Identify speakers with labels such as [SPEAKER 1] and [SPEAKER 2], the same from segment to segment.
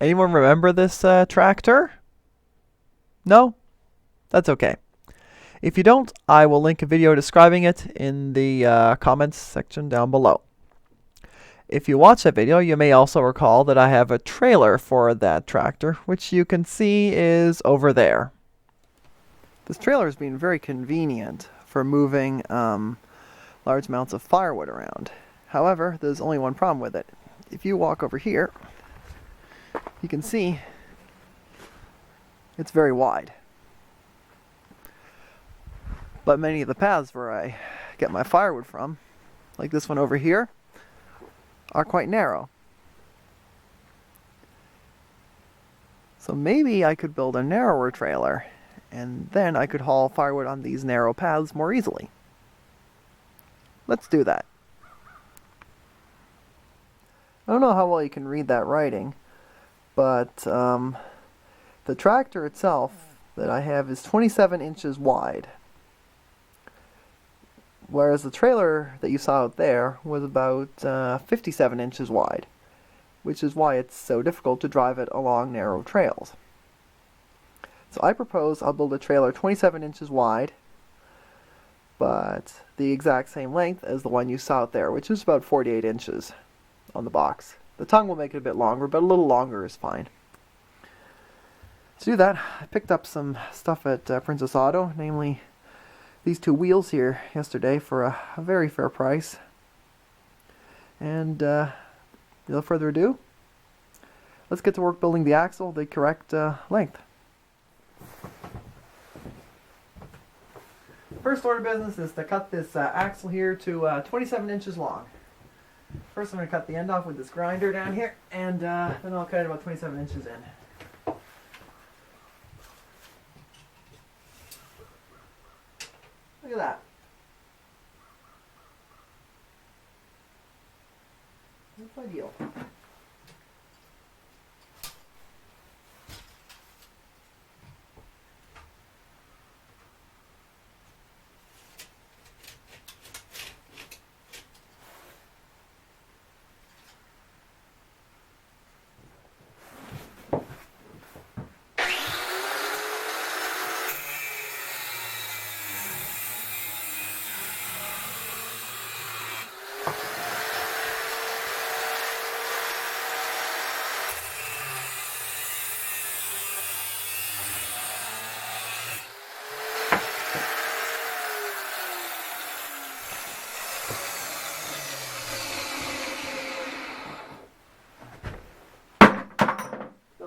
[SPEAKER 1] Anyone remember this tractor? No? That's okay. If you don't, I will link a video describing it in the comments section down below. If you watch that video, you may also recall that I have a trailer for that tractor, which you can see is over there. This trailer has been very convenient for moving large amounts of firewood around. However, there's only one problem with it. If you walk over here, you can see it's very wide. But many of the paths where I get my firewood from, like this one over here, are quite narrow. So maybe I could build a narrower trailer, and then I could haul firewood on these narrow paths more easily. Let's do that. I don't know how well you can read that writing, but the tractor itself that I have is 27 inches wide, whereas the trailer that you saw out there was about 57 inches wide, which is why it's so difficult to drive it along narrow trails. So I propose I'll build a trailer 27 inches wide, but the exact same length as the one you saw out there, which is about 48 inches on the box. The tongue will make it a bit longer, but a little longer is fine. To do that, I picked up some stuff at Princess Auto, namely these two wheels here yesterday for a very fair price. And without further ado, let's get to work building the axle the correct length. First order of business is to cut this axle here to 27 inches long. First I'm going to cut the end off with this grinder down here, and then I'll cut it about 27 inches in. Look at that. That's ideal.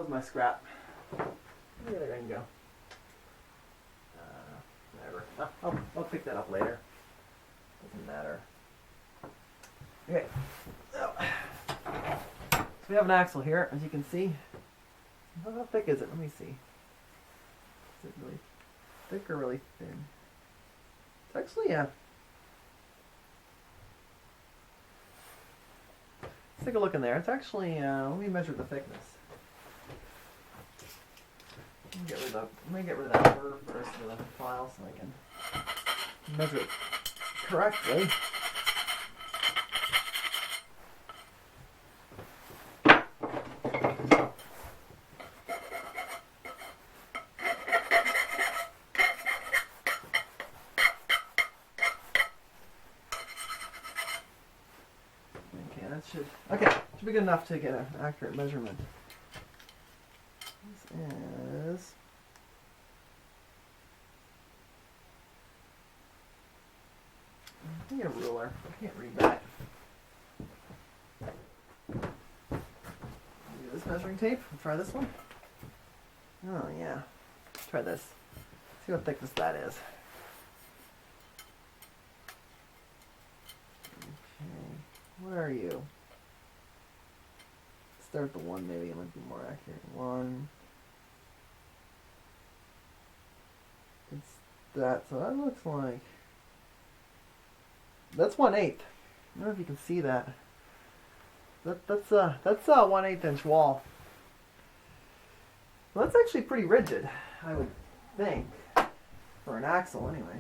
[SPEAKER 1] My scrap. Where did it go? Whatever. I'll pick that up later. Doesn't matter. Okay. So we have an axle here, as you can see. How thick is it? Let me see. Is it really thick or really thin? It's actually let's take a look in there. It's actually let me measure the thickness. Let me get rid of that burr first with the file so I can measure it correctly. Okay, that should be good enough to get an accurate measurement. This is I need a ruler. I can't read that. Do this measuring tape. We'll try this one. Oh yeah. Let's try this. See how thickness that is. Okay. Where are you? Start the one maybe. It might be more accurate. One. It's that. So that looks like that's 1/8. I don't know if you can see that. That's a 1/8 inch wall. Well, that's actually pretty rigid, I would think, for an axle anyway.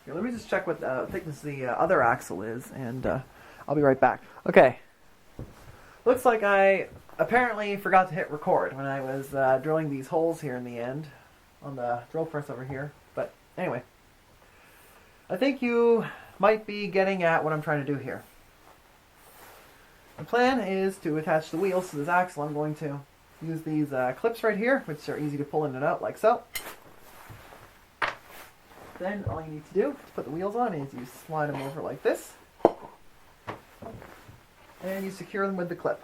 [SPEAKER 1] Okay, let me just check what thickness the other axle is, and I'll be right back. Okay, looks like I apparently forgot to hit record when I was drilling these holes here in the end on the drill press over here. But anyway, I think you might be getting at what I'm trying to do here. The plan is to attach the wheels to this axle. I'm going to use these clips right here, which are easy to pull in and out like so. Then all you need to do to put the wheels on is you slide them over like this, and you secure them with the clip.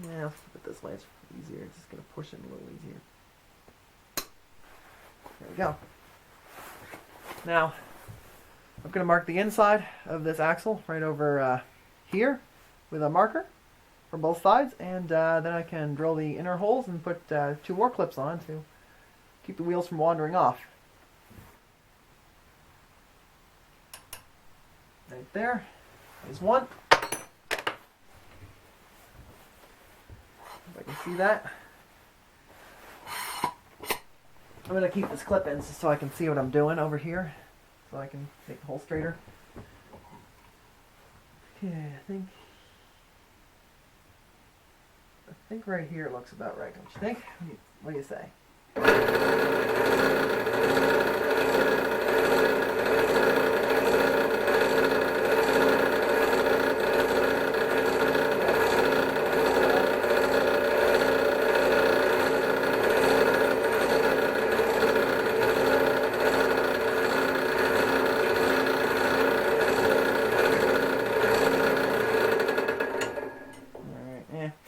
[SPEAKER 1] Yeah, let's put it this way, it's easier. It's just going to push it a little easier. There we go. Now, I'm going to mark the inside of this axle right over here with a marker from both sides, and then I can drill the inner holes and put 2 more clips on to keep the wheels from wandering off. Right there is one. If I can see that. I'm going to keep this clip in so I can see what I'm doing over here, so I can make the hole straighter. Okay, I think right here looks about right, don't you think? What do you say?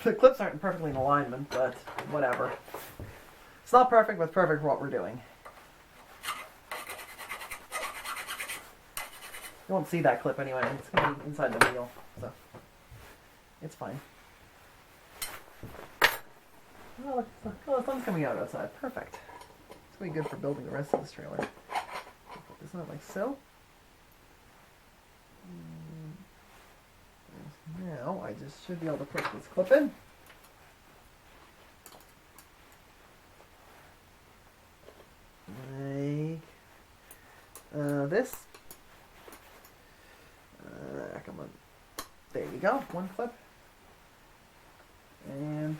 [SPEAKER 1] The clips aren't perfectly in alignment, but whatever. It's not perfect, but it's perfect for what we're doing. You won't see that clip anyway. It's going to be inside the wheel, so it's fine. Oh, look, the sun's coming out outside. Perfect. It's going to be good for building the rest of this trailer. Put this on like so. Now I just should be able to put this clip in. Like this. Come on. There you go. One clip. And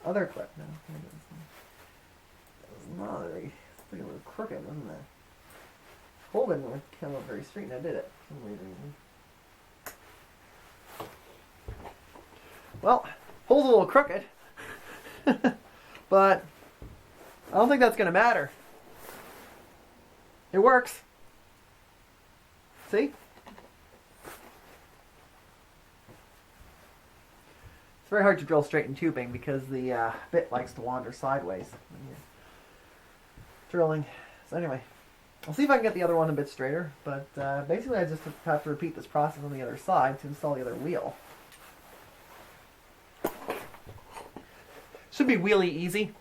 [SPEAKER 1] other clip. No, that was not very. It's pretty a little crooked, wasn't it? Hole didn't come up very straight, now did it? For some weird reason. Well, hole's a little crooked, but I don't think that's going to matter. It works. See? It's very hard to drill straight in tubing because the bit likes to wander sideways when you're drilling. So anyway. I'll see if I can get the other one a bit straighter, but basically I just have to repeat this process on the other side to install the other wheel. Should be really easy.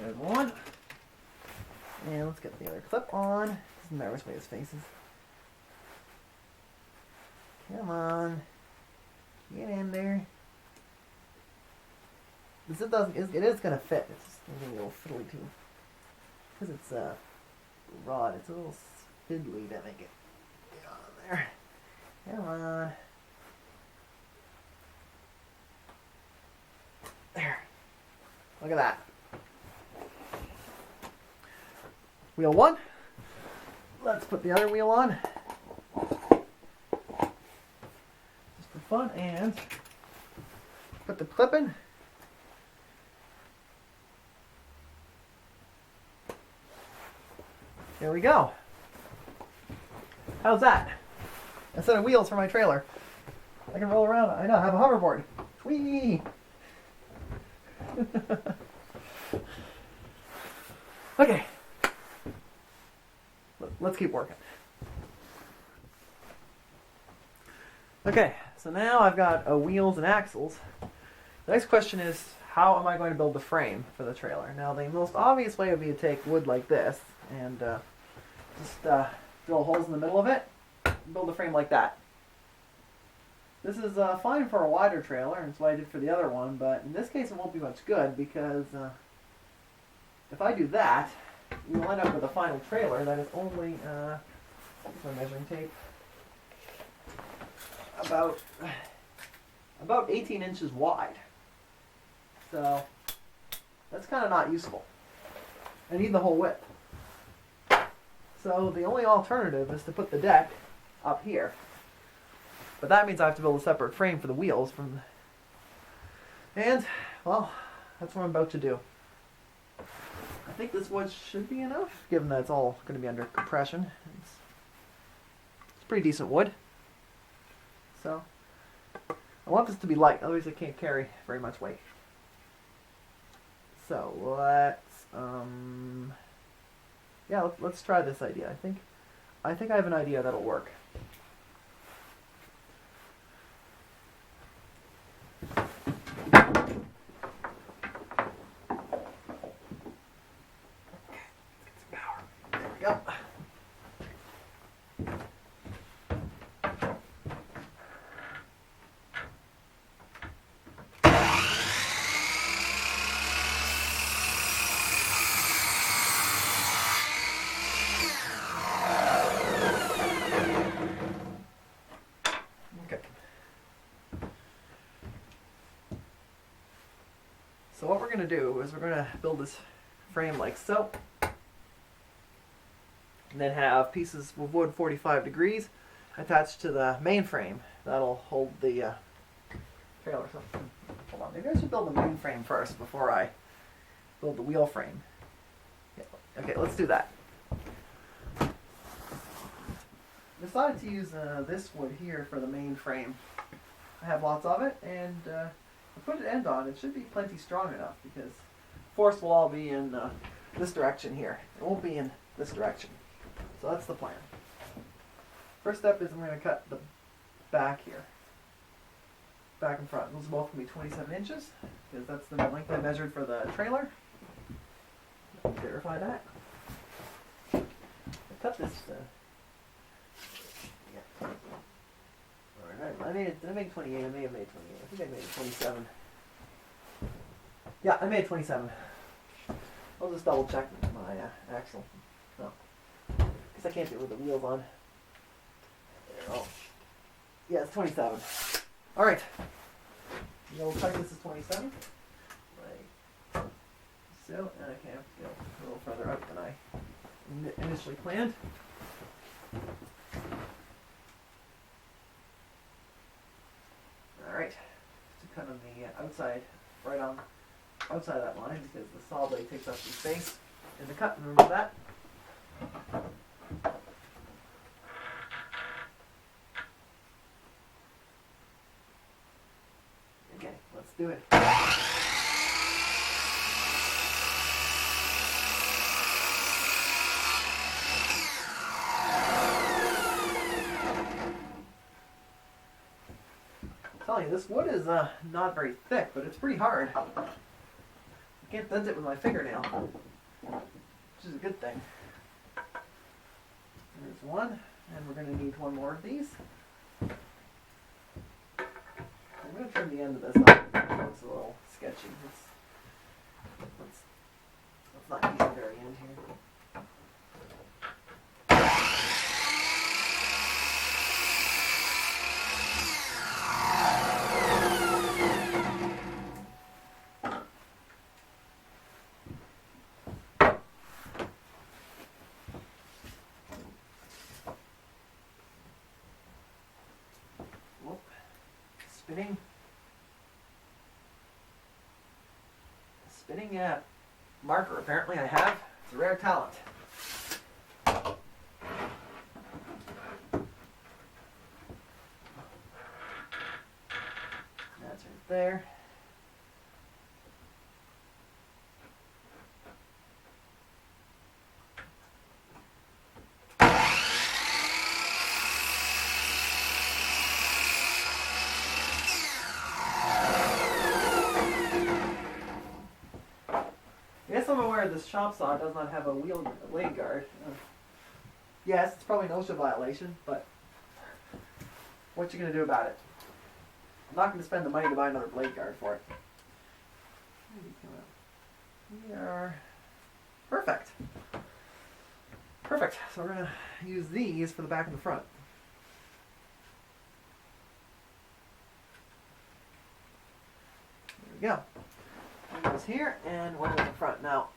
[SPEAKER 1] There's one. And let's get the other clip on. Doesn't matter which way his face is. Come on. Get in there. It is going to fit. It's just a little fiddly too. Because it's a rod, it's a little fiddly to make it get on there. Come on. There. Look at that. Wheel 1. Let's put the other wheel on. Just for fun, and put the clip in. There we go. How's that? A set of wheels for my trailer. I can roll around. I know, I have a hoverboard. Whee! Okay. Let's keep working. Okay, so now I've got wheels and axles. The next question is, how am I going to build the frame for the trailer? Now, the most obvious way would be to take wood like this and just drill holes in the middle of it and build a frame like that. This is fine for a wider trailer, and it's what I did for the other one, but in this case it won't be much good because if I do that, we will end up with a final trailer that is only, what's my measuring tape? About 18 inches wide. So that's kind of not useful. I need the whole width. So the only alternative is to put the deck up here. But that means I have to build a separate frame for the wheels and, well, that's what I'm about to do. I think this wood should be enough, given that it's all going to be under compression. It's pretty decent wood. So, I want this to be light, otherwise it can't carry very much weight. So, let's try this idea. I think I have an idea that'll work. So what we're going to do is we're going to build this frame like so, and then have pieces of wood 45 degrees attached to the mainframe. That'll hold the trailer. So, hold on, maybe I should build the mainframe first before I build the wheel frame. Yeah, okay, let's do that. I decided to use this wood here for the mainframe. I have lots of it, and I put an end on. It should be plenty strong enough because force will all be in this direction here. It won't be in this direction. So that's the plan. First step is I'm going to cut the back here. Back and front. Those are both going to be 27 inches because that's the length I measured for the trailer. Verify that. I cut this. Yeah. I made 28. I may have made 28. I think I made 27. Yeah, I made 27. I'll just double check my axle. No. Because I can't do it with the wheels on. There, oh. Yeah, it's 27. Alright. We'll type this as 27. Like so. And I can have to go a little further up than I initially planned. Alright, to cut on the outside, right on outside of that line because the saw blade takes up some space in the cut, remember that? Okay, let's do it. This wood is not very thick, but it's pretty hard. I can't bend it with my fingernail, which is a good thing. There's one, and we're going to need one more of these. I'm going to trim the end of this up. It looks a little sketchy. Let's not use the very end here. Spinning marker, apparently I have. It's a rare talent. That's right there. I'm aware this chop saw does not have a blade guard. Yes, it's probably an OSHA violation, but what you gonna do about it? I'm not gonna spend the money to buy another blade guard for it. We are perfect. Perfect. So we're gonna use these for the back and the front. There we go. One goes here and one in the front. Now,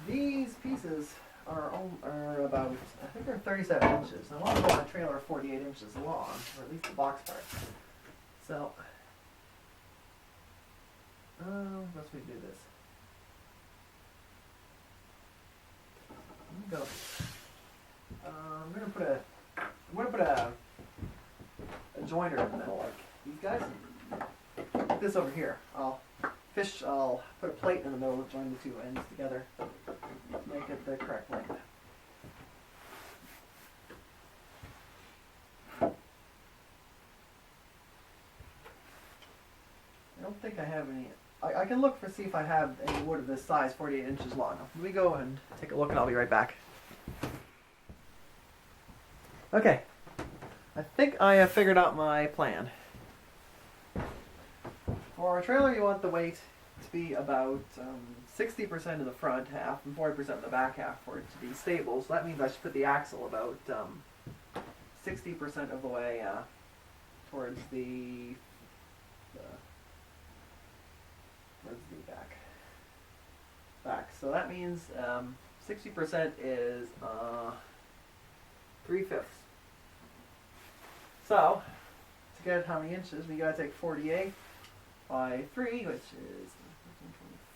[SPEAKER 1] these pieces are about, I think they're 37 inches. I want to build a trailer 48 inches long, or at least the box part. So, let's do this. Go. I'm gonna put a joiner in the middle, like these guys. Like this over here. I'll put a plate in the middle to join the two ends together to make it the correct length. I don't think I have any. I can look see if I have any wood of this size, 48 inches long. Let me go and take a look and I'll be right back. Okay. I think I have figured out my plan. For a trailer, you want the weight to be about 60% of the front half and 40% of the back half for it to be stable. So that means I should put the axle about 60% of the way towards the back. So that means 60% is 3/5. So to get how many inches, we gotta take 48 by 3, which is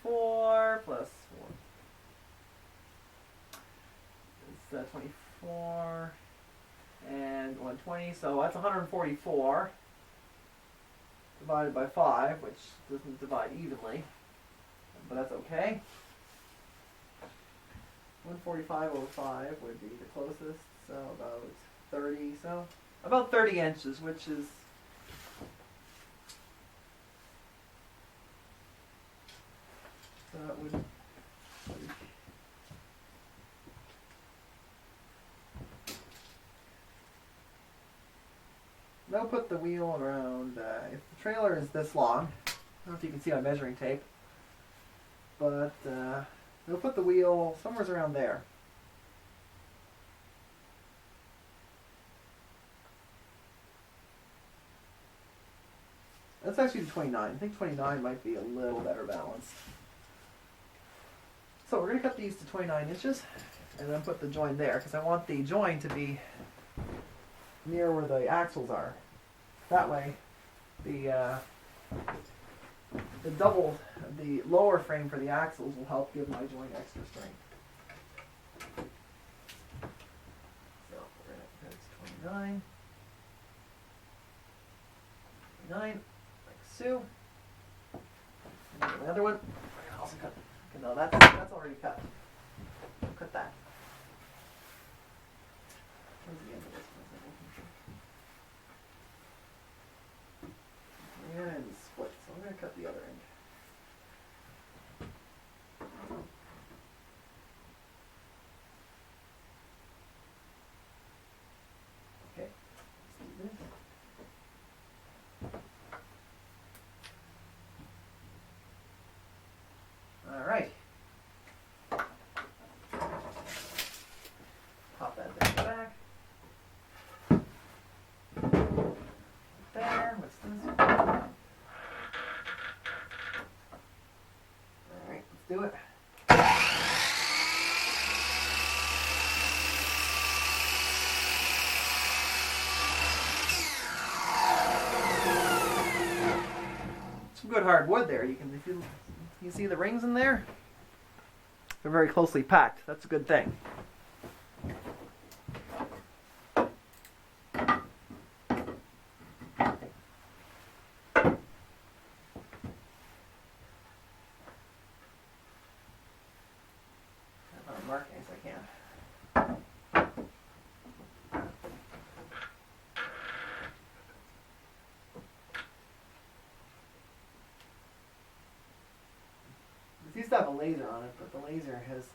[SPEAKER 1] 24 plus 4. It's 24 and 120, so that's 144 divided by 5, which doesn't divide evenly, but that's okay. 145 over 5 would be the closest, so about 30, so about 30 inches, which is that would now put the wheel around. If the trailer is this long, I don't know if you can see my measuring tape, but we'll put the wheel somewhere around there. That's actually 29. I think 29 might be a little better balanced. So we're going to cut these to 29 inches and then put the join there because I want the join to be near where the axles are. That way the lower frame for the axles will help give my joint extra strength. So we're going to put 29. 29, like so. And then the other one, we're going to also cut. No, that's already cut. Cut that. Where's the end of this? And split. So I'm going to cut the other end. Okay. do it. Some good hard wood there. You can, if you see the rings in there? They're very closely packed. That's a good thing. Marking as I can. This used to have a laser on it, but the laser has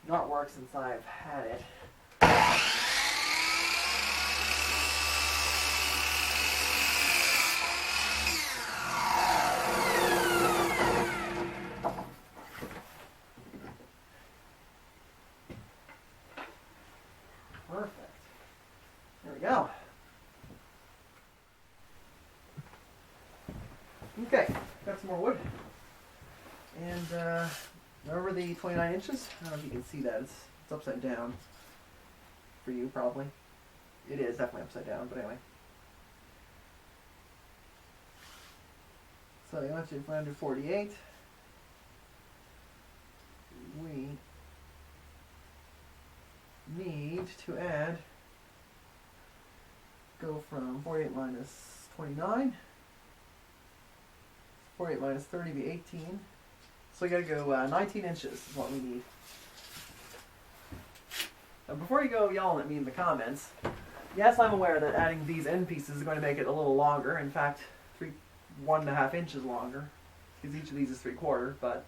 [SPEAKER 1] not worked since I've had it. Perfect. There we go. Okay, got some more wood. And remember the 29 inches? I don't know if you can see that. It's upside down for you, probably. It is definitely upside down, but anyway. So you want to plan to 48. We need to add, go from 48 minus 29, 48 minus 30 be 18, so we got to go 19 inches is what we need. Now before you go yelling at me in the comments, yes, I'm aware that adding these end pieces is going to make it a little longer, in fact 1.5 inches longer, because each of these is 3/4, but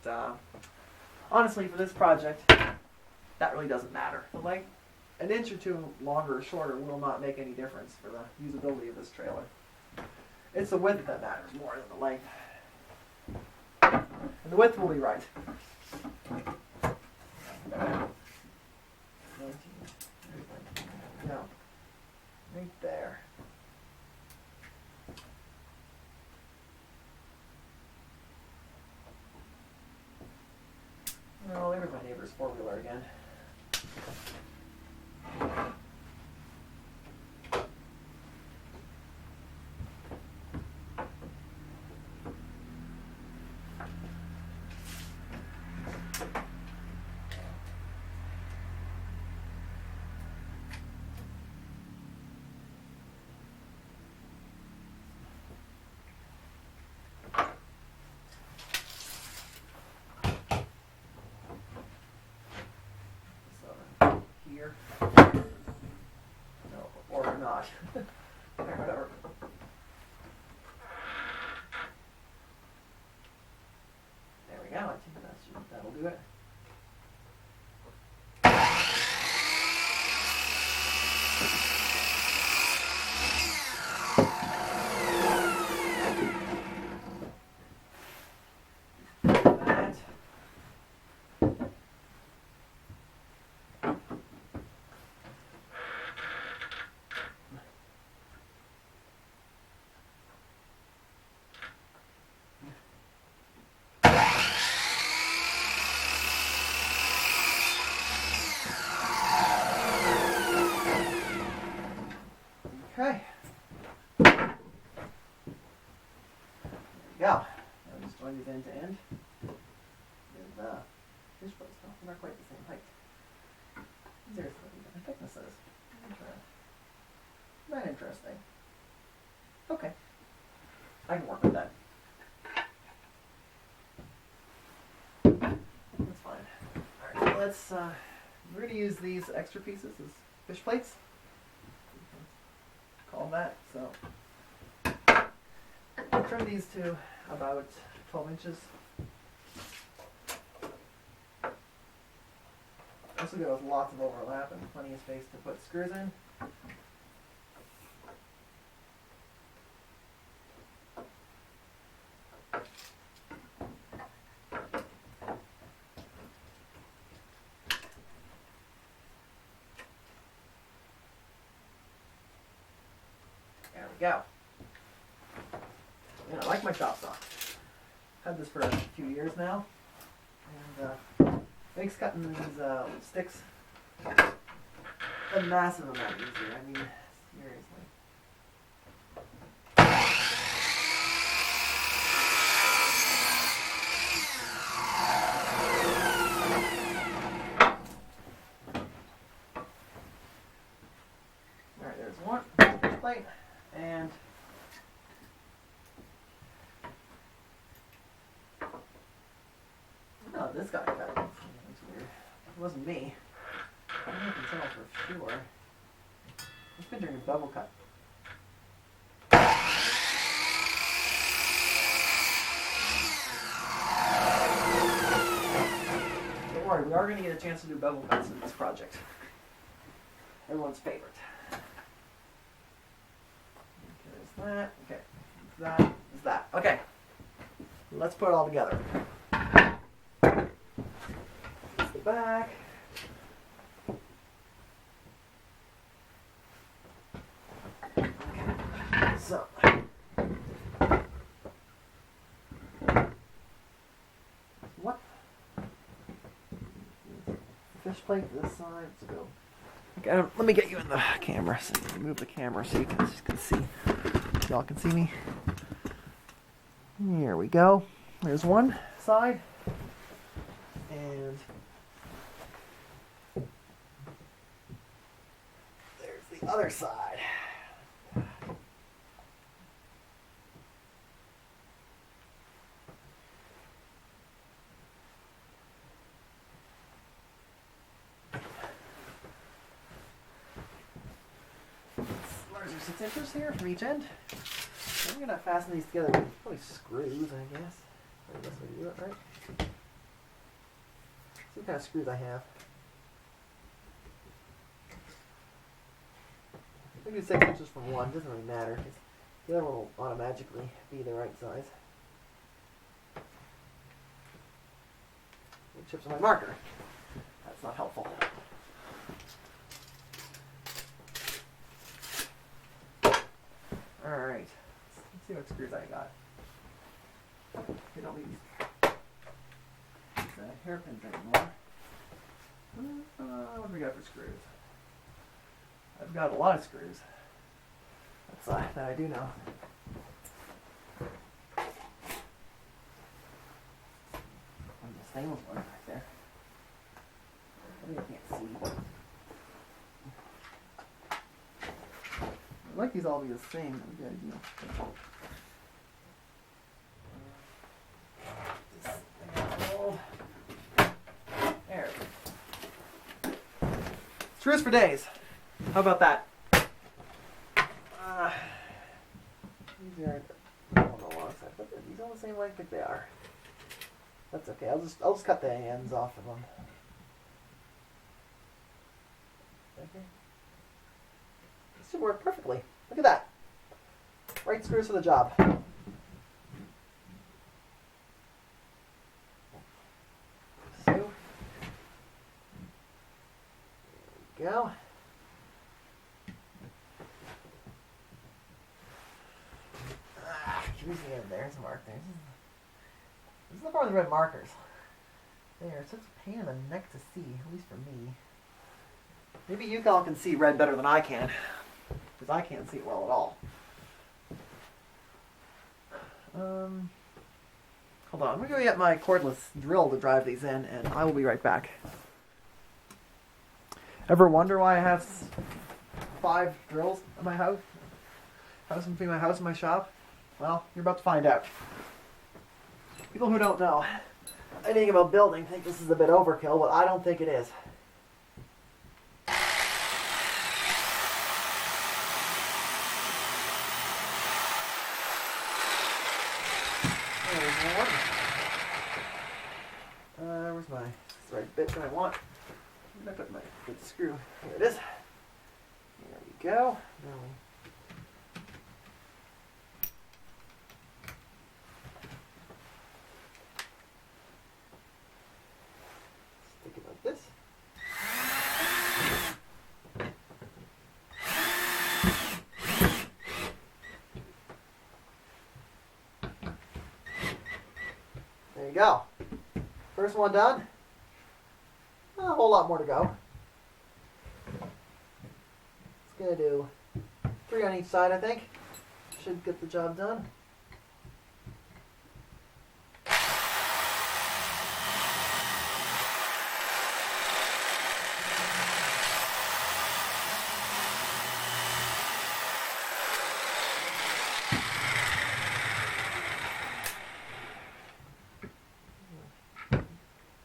[SPEAKER 1] honestly for this project that really doesn't matter. The length, an inch or two longer or shorter will not make any difference for the usability of this trailer. It's the width that matters more than the length. And the width will be right. 19. No. Right there. Oh, there's my neighbor's four-wheeler again. Here. No, or not. Whatever. There we go. I think that'll do it. Okay. There we go. Now just join these end to end. With fish plates. No, they're not quite the same height. These are slightly different thicknesses. Isn't that interesting? Okay. I can work with that. That's fine. Alright, let's we're gonna use these extra pieces as fish plates. Call that. So I'll trim these to about 12 inches. This will give us lots of overlap and plenty of space to put screws in. There we go. And I like my chop saw. Had this for a few years now, makes cutting these sticks a massive amount easier. I mean, seriously. Alright, there's one plate, and no, this got cut. That's weird. It wasn't me. I can tell for sure. This printer is double cut. Don't worry, we are going to get a chance to do bevel cuts in this project. Everyone's favorite. Okay, there's that. Okay, there's that. There's that. Okay, let's put it all together. Here's the back. So, what? Fish plate this side. Let's go. Okay, let me get you in the camera. So move the camera so you can see. Y'all can see me. Here we go. There's one side, and there's the other side. There's 6 inches here from each end. I'm going to fasten these together with probably screws, I guess. That's the best way to do it, right? See what kind of screws I have. I do 6 inches from one, doesn't really matter. The other one will automatically be the right size. It chips on my marker. That's not helpful. Alright, let's see what screws I got. You don't need these hairpins anymore. What do we got for screws? I've got a lot of screws. That's that I do know. And the stainless one right there. I can't see. I'd like these all to be the same. That would be ideal. There. Screws for days. How about that? These are on the long side, but are these all the same length? I think they are. That's okay. I'll just cut the ends off of them. Okay. This should work perfectly. Look at that. Right screws for the job. So, there we go. Keep using it. There's a mark there. This is the part of the red markers. There, it's such a pain in the neck to see, at least for me. Maybe you all can see red better than I can, because I can't see it well at all. Hold on, I'm going to go get my cordless drill to drive these in, and I will be right back. Ever wonder why I have 5 drills in my house between my house and my shop? Well, you're about to find out. People who don't know anything about building think this is a bit overkill, but I don't think it is. Where's my right bit that I want? Where did I put my good screw? Here it is. There we go. Now stick it like this. There you go. first one done. A whole lot more to go. It's going to do 3 on each side, I think. Should get the job done.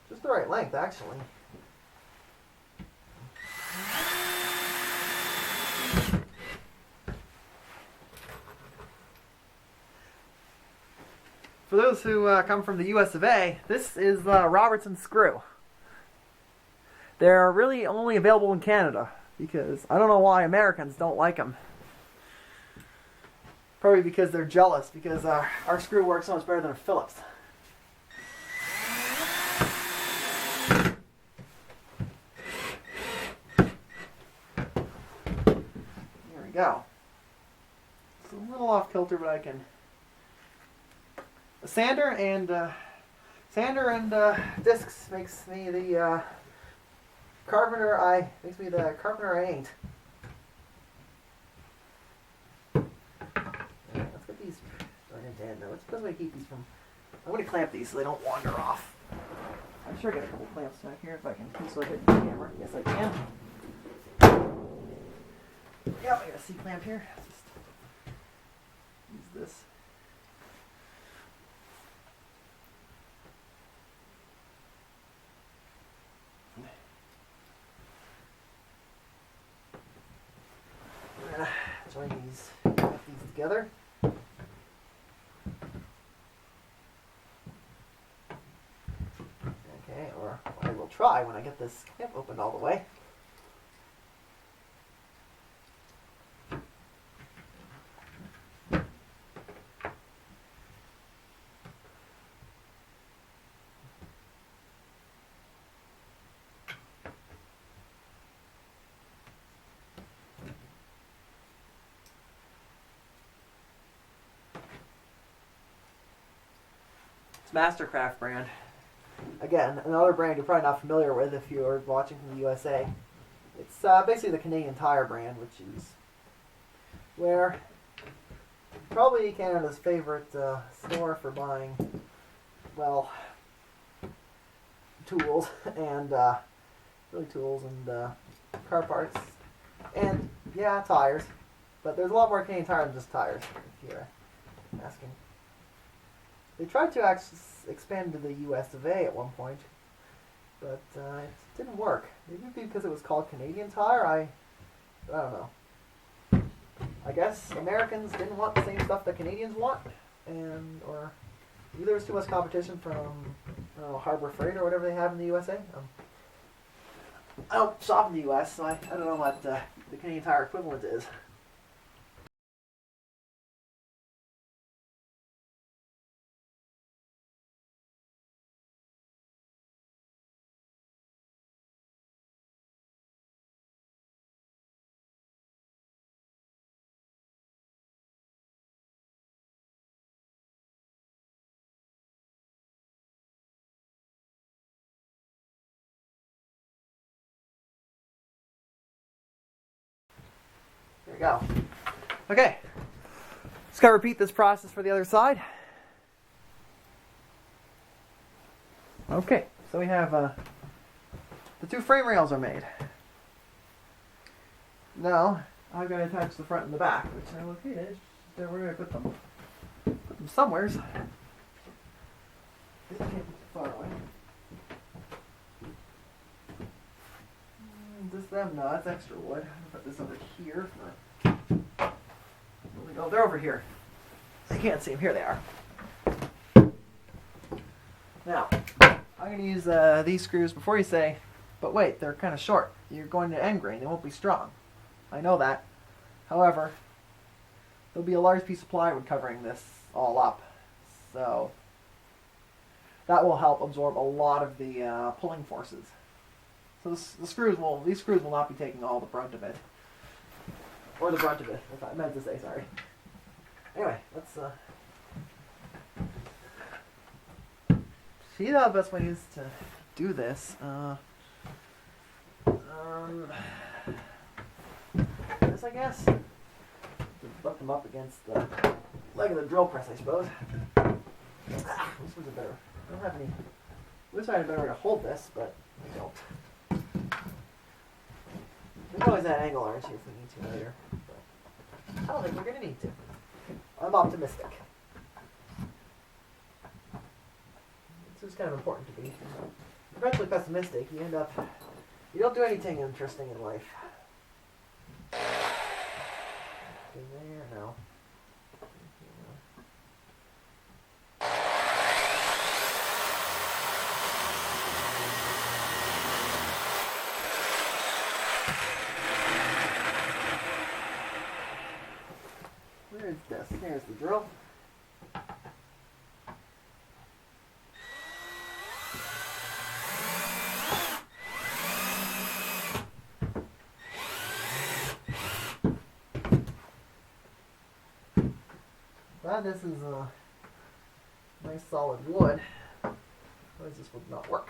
[SPEAKER 1] Just the right length, actually. For those who come from the US of A, this is the Robertson screw. They're really only available in Canada because I don't know why Americans don't like them. Probably because they're jealous because our screw works so much better than a Phillips. There we go. It's a little off kilter, but I can. Sander and discs makes me the carpenter I ain't. Let's get these starting in tandem. What's the best way to keep these from? I'm going to clamp these so they don't wander off. I'm sure I got a couple clamps back here if I can easily hit the camera. Yes, I can. Yep, I got a C clamp here. Let's just use this. Join these together. Okay, or I will try when I get this clamp opened all the way. Mastercraft brand. Again, another brand you're probably not familiar with if you're watching from the USA. It's basically the Canadian Tire brand, which is where probably Canada's favorite store for buying, well, tools and really tools and car parts and yeah, tires. But there's a lot more Canadian Tire than just tires, if you're asking. They tried to expand to the US of A at one point, but it didn't work. Maybe because it was called Canadian Tire. I don't know. I guess Americans didn't want the same stuff that Canadians want, or either there was too much competition from Harbor Freight or whatever they have in the USA. I don't shop in the US, so I don't know what the Canadian Tire equivalent is. There we go. Okay, just gotta repeat this process for the other side. Okay, so we have the 2 frame rails are made. Now I've got to attach the front and the back, which I located. Where do I put them? Put them somewheres. This can't be too far away. This them? No, that's extra wood. I'll put this over here. Oh, they're over here. I can't see them. Here they are. Now, I'm going to use these screws before you say, but wait, they're kind of short. You're going to end grain. They won't be strong. I know that. However, there'll be a large piece of plywood covering this all up. So, that will help absorb a lot of the pulling forces. So these screws will not be taking all the brunt of it. Or the brunt of it, if I meant to say, sorry. Anyway, let's see how the best way is to do this. This, I guess. To butt them up against the leg of the drill press, I suppose. This was a better. I don't have any. I wish I had a better way to hold this, but I don't. We can always add angle irons here if we need to later. But I don't think we're going to need to. I'm optimistic. This is kind of important to be. If you're eventually pessimistic, you end up. You don't do anything interesting in life. Okay, there, no. Where is this? There's the drill. Glad this is a nice solid wood. Otherwise this would not work.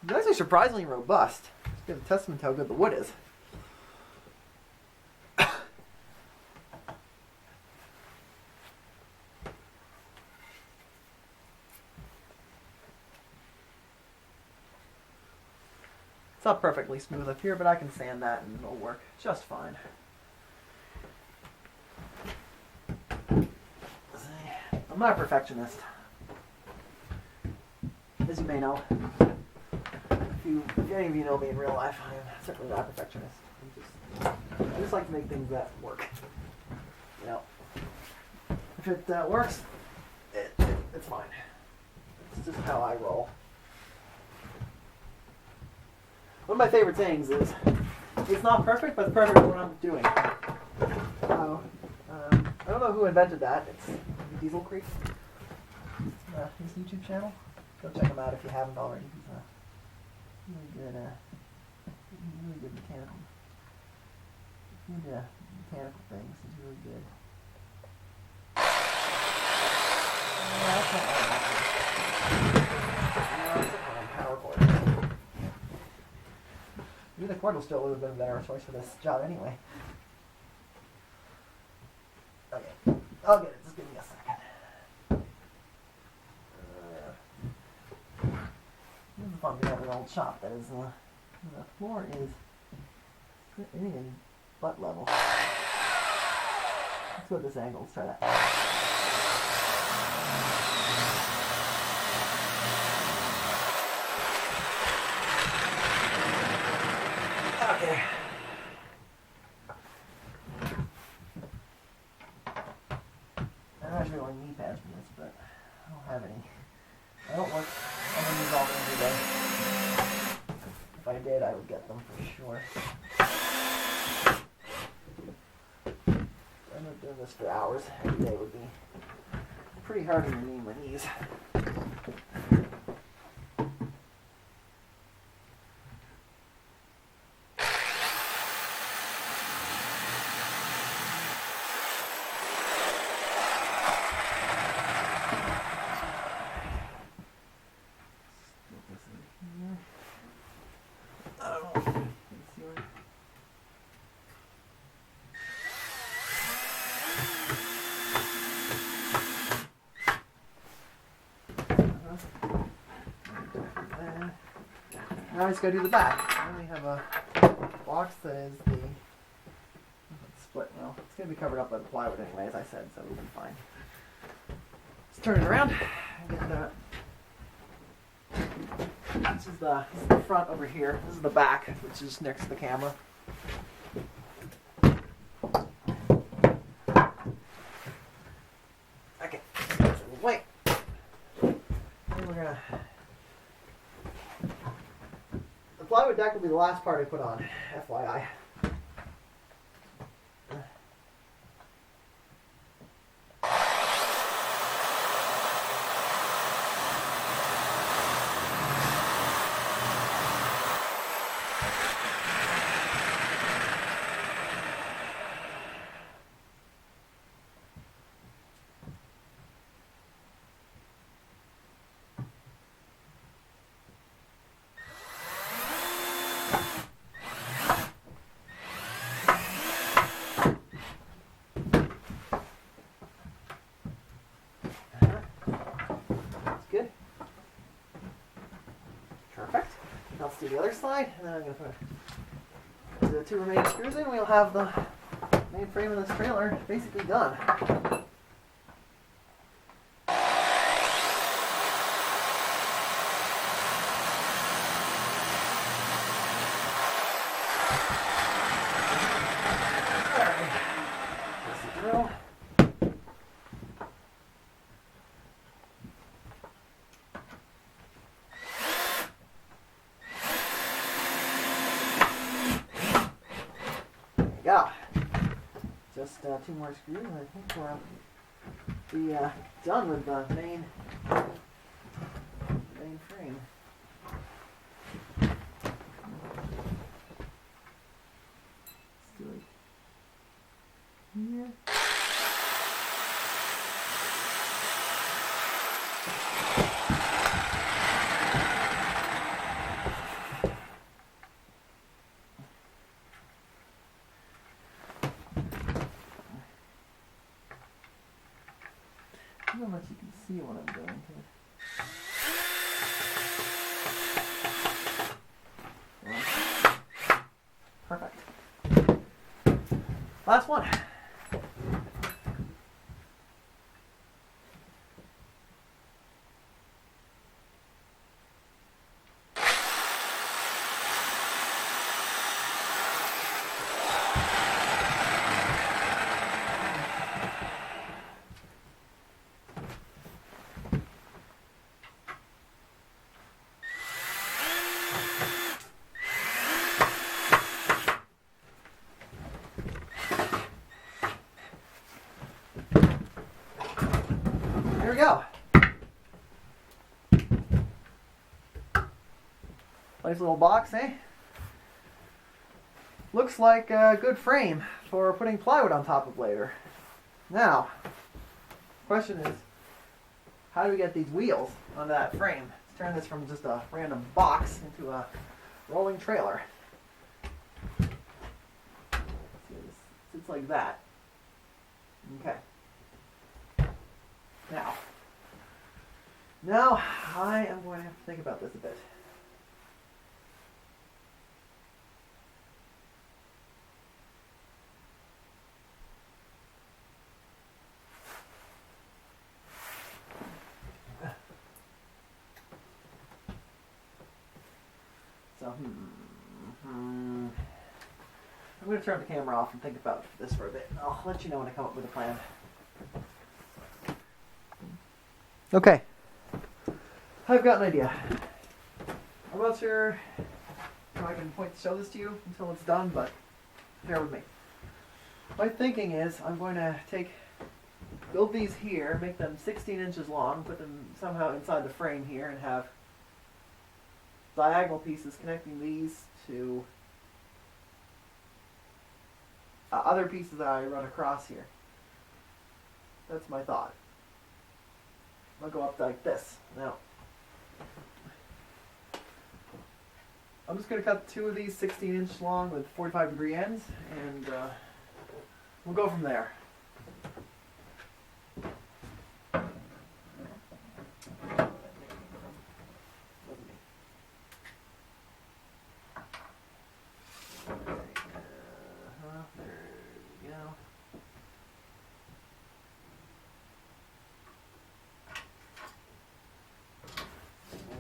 [SPEAKER 1] It's actually surprisingly robust. It's a testament to how good the wood is. It's not perfectly smooth up here, but I can sand that and it'll work just fine. I'm not a perfectionist. As you may know, if any of you know me in real life, I am certainly not a perfectionist. I just like to make things that work. You know, if it works, it's fine. It's just how I roll. One of my favorite sayings is, it's not perfect, but it's perfect for what I'm doing. I don't know who invented that. It's Diesel Creek. His YouTube channel. Go check him out if you haven't already. He's a really good mechanical. Mechanical things. He's really good. Power cord. Maybe the cord will still have been a better choice for this job anyway. Okay, I'll get it. Just give me a second. This is fun. We have an old shop that is, the floor is in butt level. Let's go at this angle. Let's try that. Okay. I actually want knee pads for this, but I don't have any. I don't work. I don't use all of them every day. If I did, I would get them for sure. I'm not doing this for hours. Every day would be pretty hard on your knee and my knees. Now I just gotta do the back. I only have a box that is the split. Well, it's gonna be covered up by the plywood anyway, as I said, so we'll be fine. Let's turn it around and get the this is the front over here. This is the back, which is next to the camera. Okay, wait. Then we're gonna. The plywood deck will be the last part I put on, FYI. Let's do the other side, and then I'm going to put the 2 remaining screws in. We'll have the main frame of this trailer basically done. That's the drill. Yeah, just 2 more screws, and I think we'll be done with the main frame. Let's do it here. I don't know how much you can see what I'm doing here. Perfect. Last one. There we go. Nice little box, eh? Looks like a good frame for putting plywood on top of later. Now, question is, how do we get these wheels onto that frame? Let's turn this from just a random box into a rolling trailer. It's like that. Okay. Now I am going to have to think about this a bit. So, I'm going to turn the camera off and think about this for a bit. I'll let you know when I come up with a plan. Okay. I've got an idea. I'm not sure if I can show this to you until it's done, but bear with me. My thinking is I'm going to build these here, make them 16 inches long, put them somehow inside the frame here, and have diagonal pieces connecting these to other pieces that I run across here. That's my thought. I'll go up like this. Now, I'm just going to cut 2 of these 16-inch long with 45-degree ends, and we'll go from there.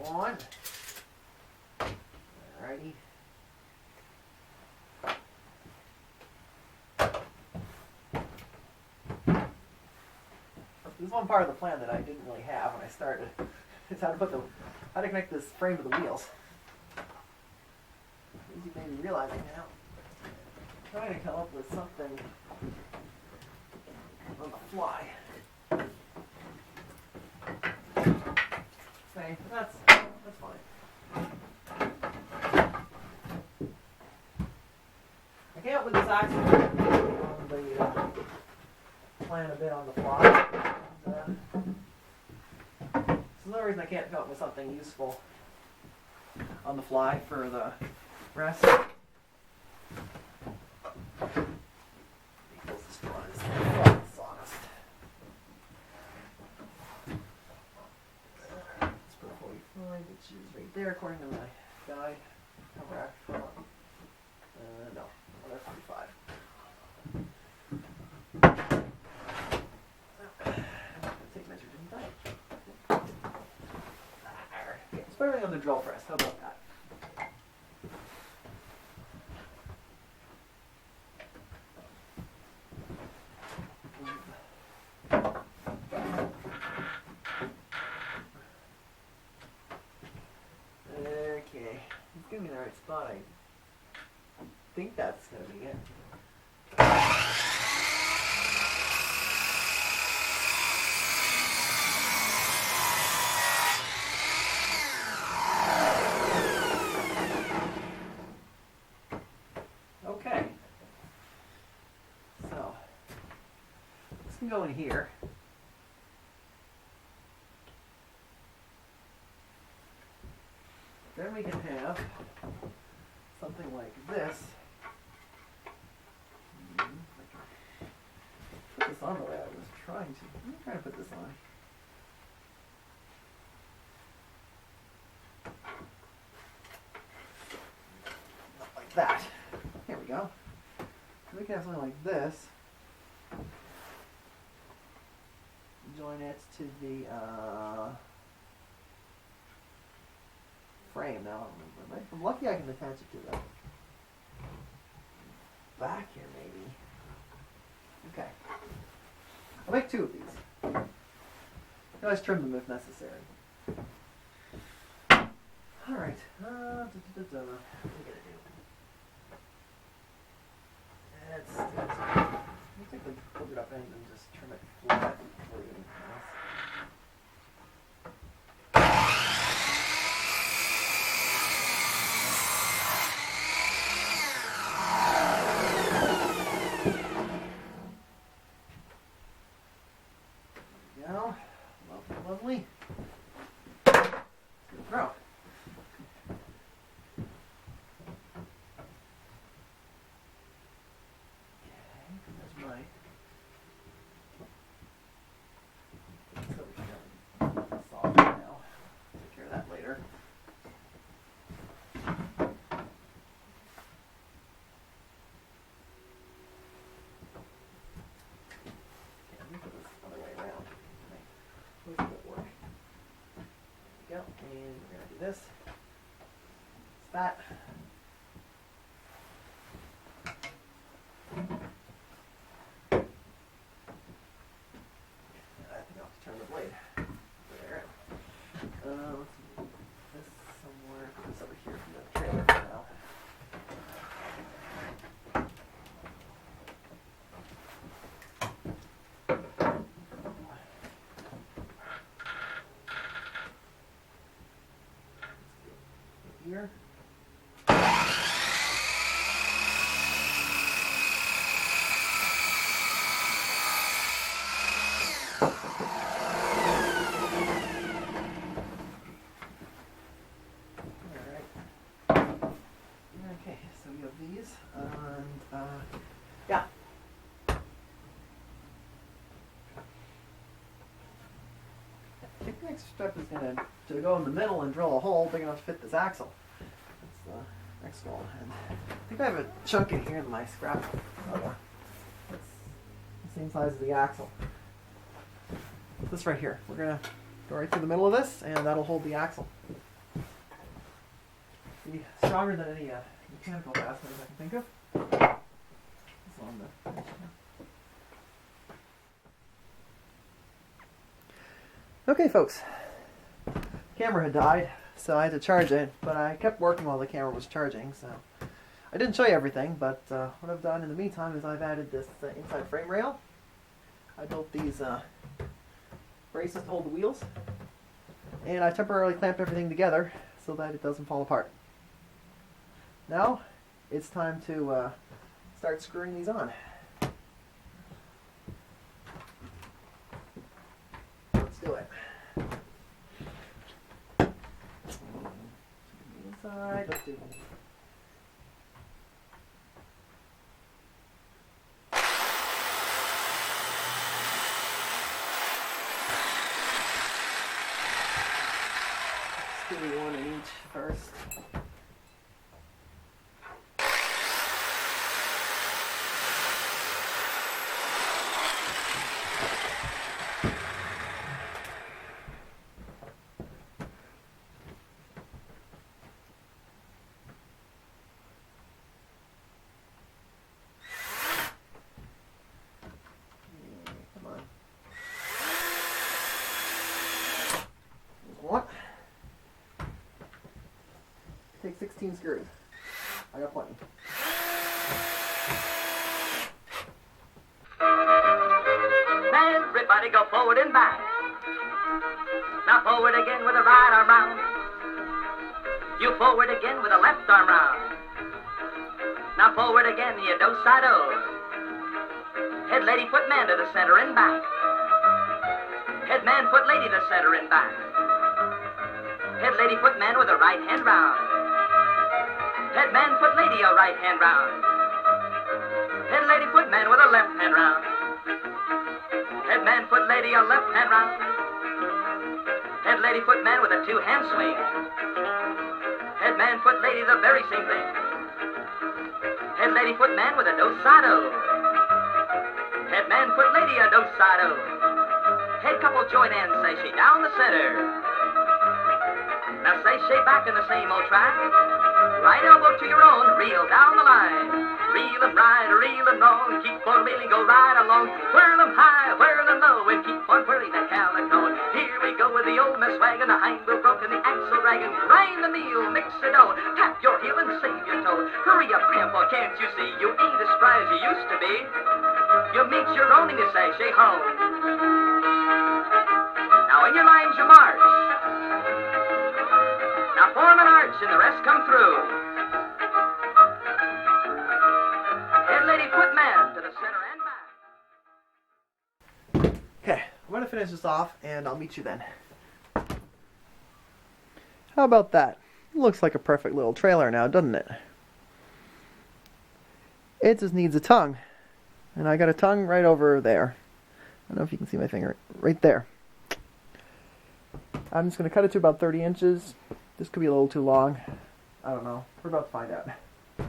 [SPEAKER 1] One. one part of the plan that I didn't really have when I started. It's how to connect this frame to the wheels. As you may be realizing now, I'm trying to come up with something on the fly. Okay, that's fine. I came up with this axle on the plan a bit on the fly. So the reason I can't come up with something useful on the fly for the rest. Equals this one is sawdust. Let's put a 45, which is right there according to my guide. Cover actual. No, another 45. Take measure, didn't I? Okay, let's put everything on the drill press. How about that? Okay, it's gonna be the right spot. I think that's gonna be it. Okay. So this can go in here. Then we can have something like this. Put this on the way I was trying to. I'm trying to put this on. Not like that. Here we go. We can have something like this. Join it to the frame. Now, if I'm lucky, I can attach it to the back here, maybe. Okay. I'll make 2 of these. You can always trim them if necessary. Alright. What are we going to do? Let's take the folded up end and just trim it flat before we do anything else. Lovely. Good throw. Okay, that's my saw now. Take care of that later. Okay, let me put this other way around. Where's the work? There we go. And we're going to do this. It's that. I think I'll have to turn the blade. There. Let's move this somewhere. Put this over here from the trailer for now. Here. Okay, so we have these, and yeah. I think the next step is going to go in the middle and drill a hole big enough to fit this axle. That's the next goal. And I think I have a chunk in here in my scrap. It's the same size as the axle. This right here. We're going to go right through the middle of this, and that'll hold the axle. Be stronger than any mechanical fasteners I can think of. It's on the Okay, folks. Camera had died, so I had to charge it, but I kept working while the camera was charging, so I didn't show you everything, but what I've done in the meantime is I've added this inside frame rail. I built these braces to hold the wheels, and I temporarily clamped everything together so that it doesn't fall apart. Now it's time to start screwing these on. Let's do it. Inside, let's do it. Let's do one in each first. What? Take 16 screws. I got plenty.
[SPEAKER 2] Everybody go forward and back. Now forward again with the right arm round. You forward again with the left arm round. Now forward again, you do-side-o. Head lady, foot man to the center and back. Head man, foot lady to center and back. Head lady, foot man with a right hand round. Head man, foot lady, a right hand round. Head lady, foot man with a left hand round. Head man, foot lady, a left hand round. Head lady, foot man with a two-hand swing. Head man, foot lady, the very same thing. Head lady, foot man with a do-side-o. Head man, foot lady, a do-side-o. Head couple join in, say she down the center. Now say she back in the same old track. Right elbow to your own, reel down the line. Reel 'em right, reel 'em wrong. Keep on reeling, go right along. Whirl 'em high, whirl 'em low, and keep on whirling that calico. Here we go with the old mess wagon, the hind wheel broken, the axle dragging. Grind the meal, mix the dough. Tap your heel and save your toe. Hurry up, Grandpa, can't you see? You ain't as spry as you used to be. You meet your own and you say, she home. Now in your lines you march. Now form an arch and the rest come through. Head lady, foot man to the center and back.
[SPEAKER 1] Okay, I'm going to finish this off and I'll meet you then. How about that? Looks like a perfect little trailer now, doesn't it? It just needs a tongue. And I got a tongue right over there. I don't know if you can see my finger. Right there. I'm just going to cut it to about 30 inches. This could be a little too long. I don't know. We're about to find out. I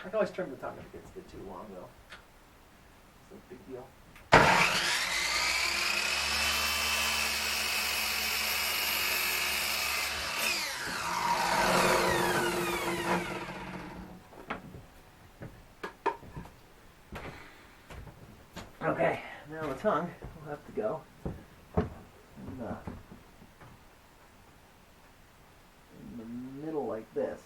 [SPEAKER 1] can always trim the tongue if it gets a bit too long, though. It's no big deal. Okay, now the tongue will have to go in the middle like this.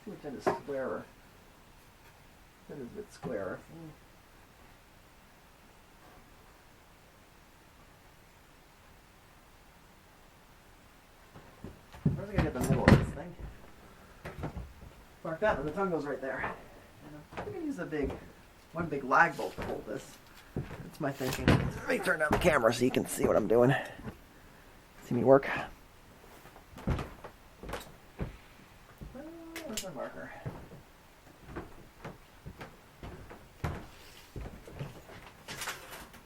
[SPEAKER 1] See which end is squarer. That is a bit squarer. Where's I gotta get the middle of this thing? Mark that, and the tongue goes right there. And I'm going to use one big lag bolt to hold this. That's my thinking. Let me turn down the camera so you can see what I'm doing. See me work. Where's my marker?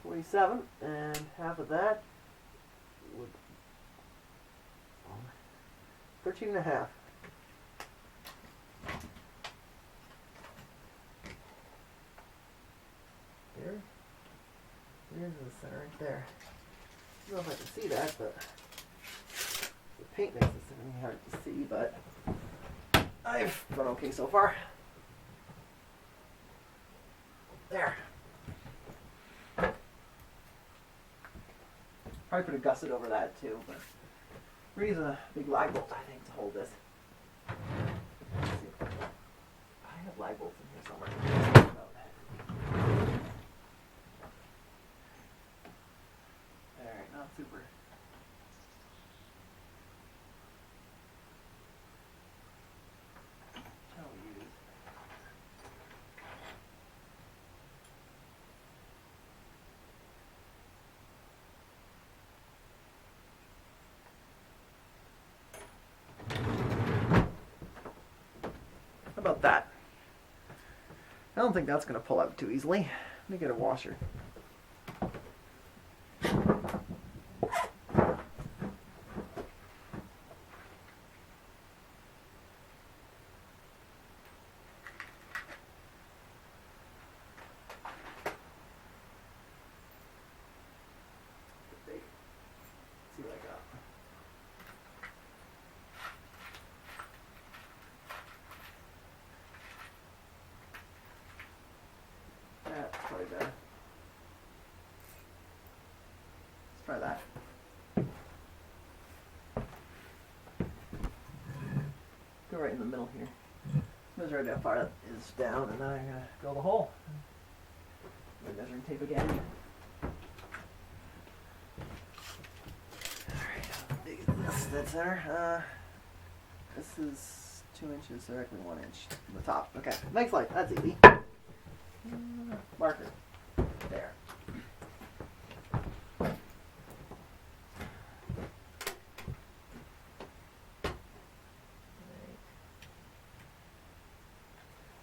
[SPEAKER 1] $47, and half of that would 13 and a half. Here's the center right there. I don't know if I can see that, but the paint makes it hard to see, but I've done okay so far. There. Probably put a gusset over that too, but we're using a big lag bolt, I think, to hold this. Let's see. I have lag bolts in here somewhere. Alright, not super. How we use. How about that? I don't think that's going to pull out too easily. Let me get a washer. See what I got. That's probably better. Let's try that. Go right in the middle here. Measure right how far that is down, and then I'm going to drill the hole. My measuring tape again. Alright, how big is this? That's there. This is 2 inches, directly 1 inch from the top. Okay, next slide. That's easy. Marker. There.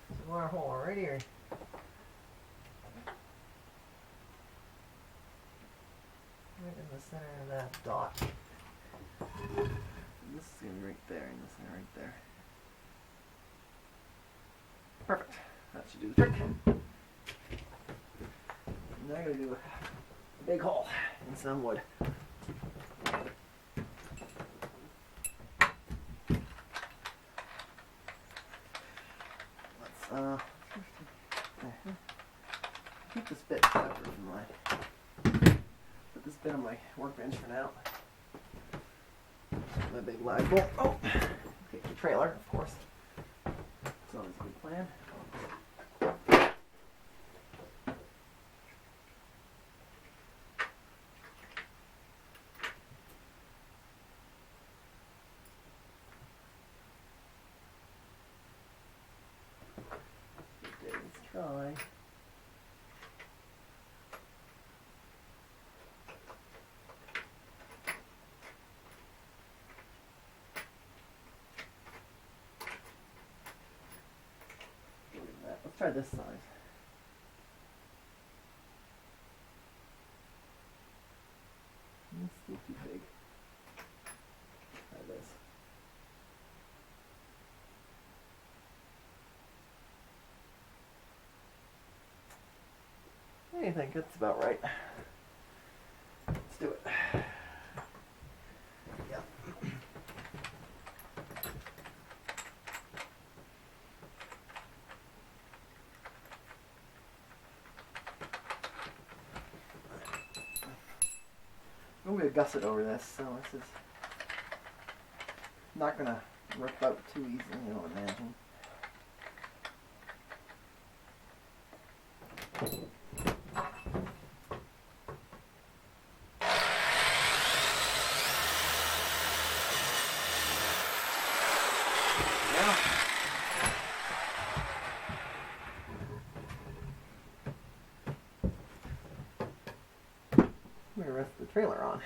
[SPEAKER 1] So our hole right here. Right in the center of that dot. And this is going to be right there, and this is right there. Perfect. That should do the trick. Now I'm going to do a big hole in some wood. Let's keep this bit separate from put this bit on my workbench for now. My big lag bolt. Oh, take the trailer, of course. It's always a good plan. Let's try. Let's try this size. It's still too big. Try this. I think that's about right. Let's do it. Yeah. I'm going to gusset over this, so this is not going to rip out too easily, I don't imagine. Let me rest the trailer on.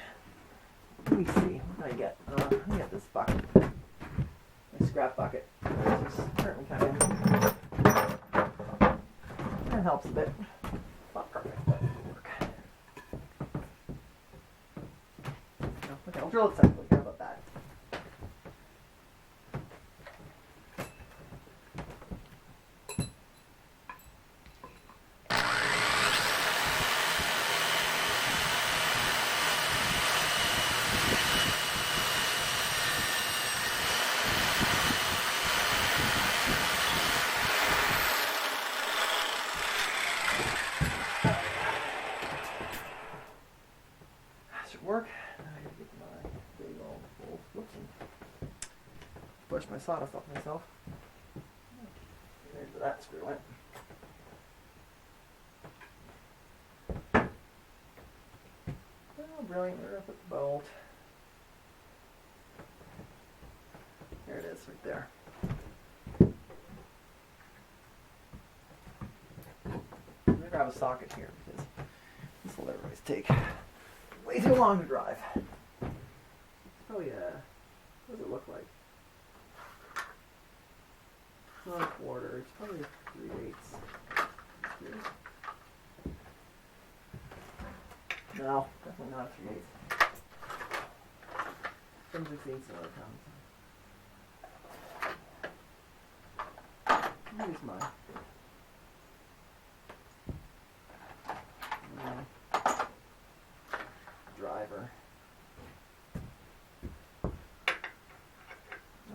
[SPEAKER 1] Let me see. What did I get? I got this bucket. My scrap bucket. It's just currently kind of. That helps a bit. Not perfect, but it'll work. Okay, I'll drill it separately. How about that? push my sawdust off myself. There's where that screw went. Oh, brilliant. We're going to put the bolt. There it is, right there. I'm going to grab a socket here because this will otherwise take way too long to drive. It's probably what does it look like? It's not a quarter, it's probably 3/8. No, definitely not 3/8. Some 6/8 other times. Here's mine. Driver.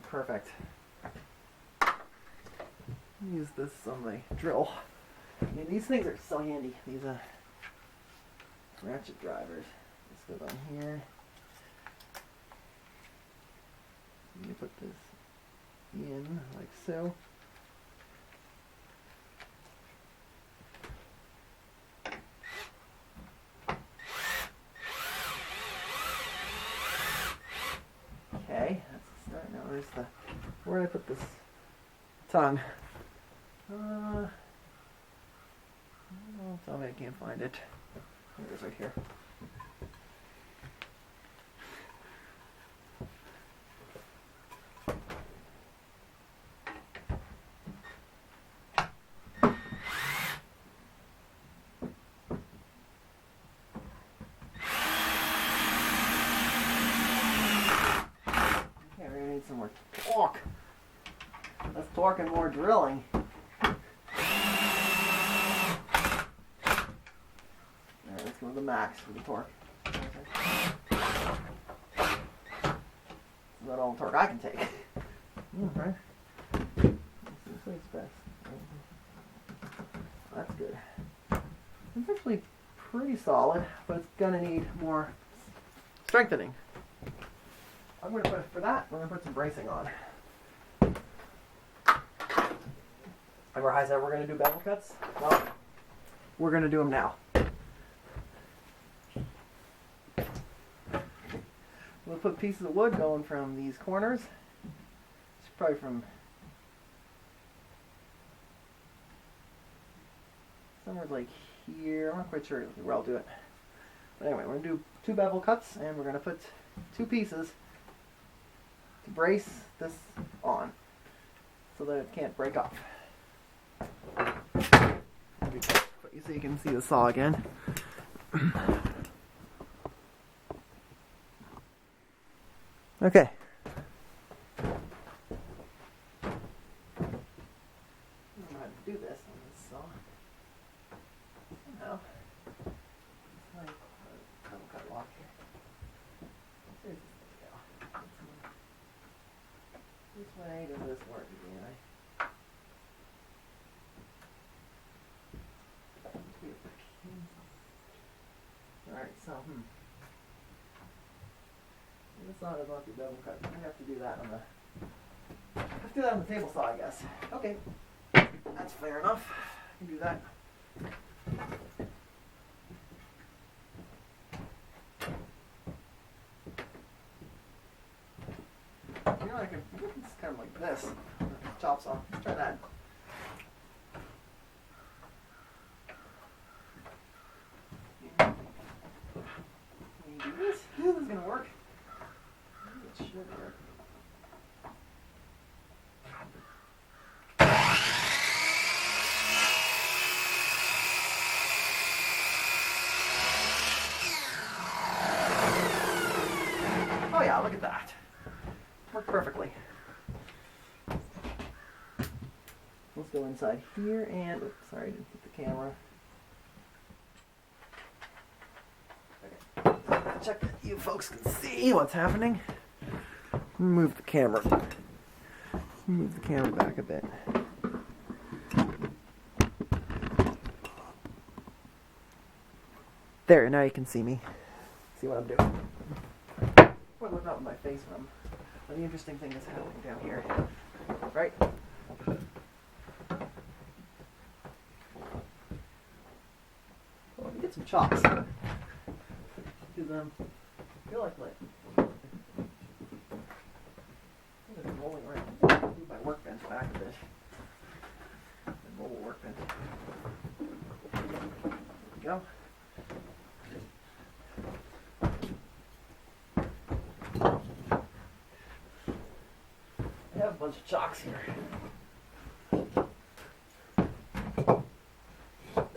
[SPEAKER 1] Perfect. Use this on my drill. I mean, these things are so handy. These ratchet drivers. This goes on here. Let me put this in like so. Okay, that's the start. Now where's the, where did I put this tongue? Oh, tell me I can't find it. Here it is, right here. Okay, we're gonna need some more torque. Less torque and more drilling. Let's go to the max for the torque. Is that all the torque I can take? Okay. This way's best. That's good. It's actually pretty solid, but it's gonna need more strengthening. I'm gonna put, for that, we're gonna put some bracing on. Remember I said we're gonna do bevel cuts? Well, we're gonna do them now. We'll put pieces of wood going from these corners. It's probably from somewhere like here. I'm not quite sure where I'll do it. But anyway, we're going to do 2 bevel cuts, and we're going to put 2 pieces to brace this on so that it can't break off. So you can see the saw again. Okay. I don't know how to do this on this saw. Somehow. It's like a double cut lock here. There we go. This way does this work again? Alright, so this saw does not do bevel cut. I have to do that on the table saw, I guess. Okay. That's fair enough. I can do that. You know, I can it's kind of like this. Chop saw. Let's try that. Can you do this? This is gonna work. It should work. Oh yeah, look at that. Worked perfectly. Let's go inside here and, oops, sorry, I didn't hit the camera. Okay, check that you folks can see what's happening. Move the camera. Move the camera back a bit. There, now you can see me. See what I'm doing. I'm looking up at my face when I'm But the interesting thing is happening down here, right? Well, let me get some chalks. Because I feel like I'm rolling around. Move my workbench back a bit. The mobile workbench. There we go. I have a bunch of chalks here. There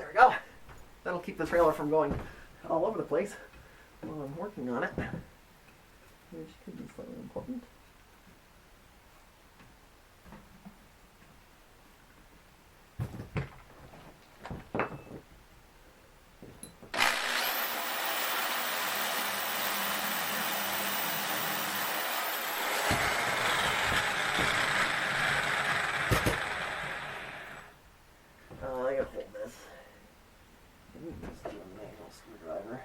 [SPEAKER 1] we go. That'll keep the trailer from going all over the place while I'm working on it, which could be slightly important. I gotta hold this. I'm going to use a manual screwdriver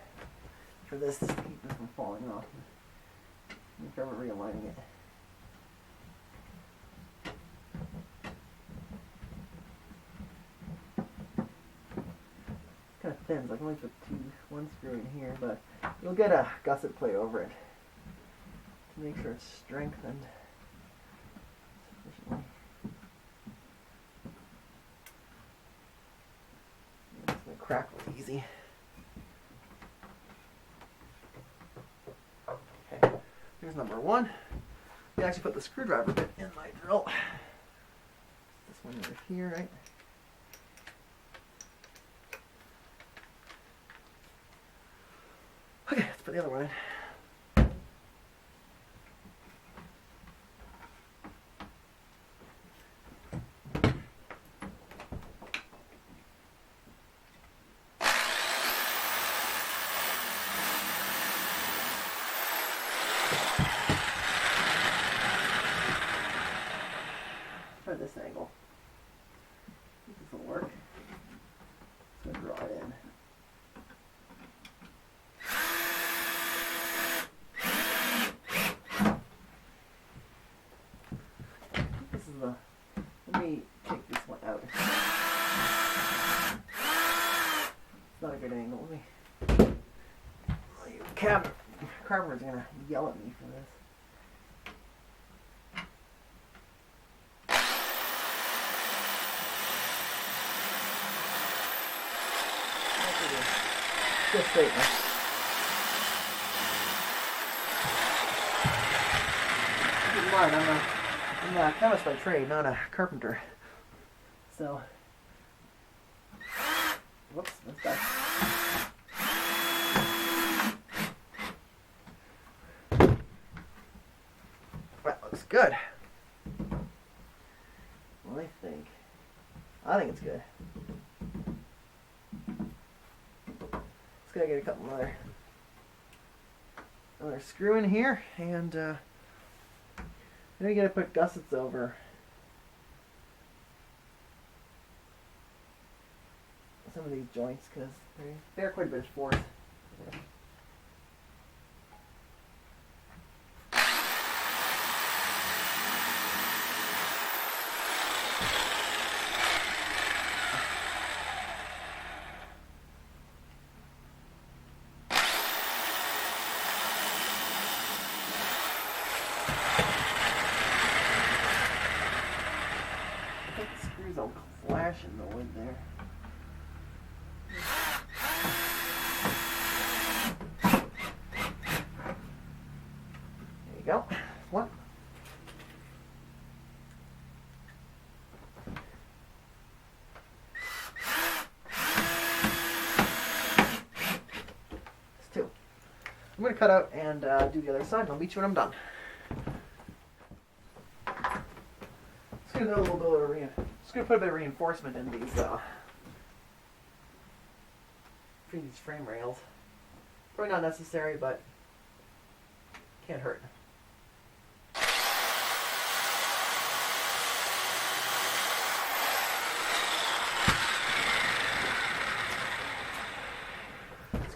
[SPEAKER 1] for this to keep this from falling off. I'm trying realigning it. It's kind of thin, so I can only put one screw in here, but you'll get a gusset plate over it to make sure it's strengthened sufficiently. It's going to crack real easy. Okay, here's number one. You actually put the screwdriver bit in my drill. This one over here, right? Okay, let's put the other one in. Try this angle. This will work. Just gonna draw it in. This is the. Let me take this one out. It's not a good angle. Let me. Carver's gonna yell at me for this. Just straight now. Keep in mind, I'm a chemist by trade, not a carpenter. So, whoops, that's bad. That looks good. Well, I think it's good. Gotta get a couple another screw in here, and then we gotta put gussets over some of these joints because they're quite a bit of force. I'll flash in the wood there. There you go. One. That's two. I'm going to cut out and do the other side, and I'll meet you when I'm done. Just going to do a little bit of Just going to put a bit of reinforcement in these frame rails. Probably not necessary, but can't hurt.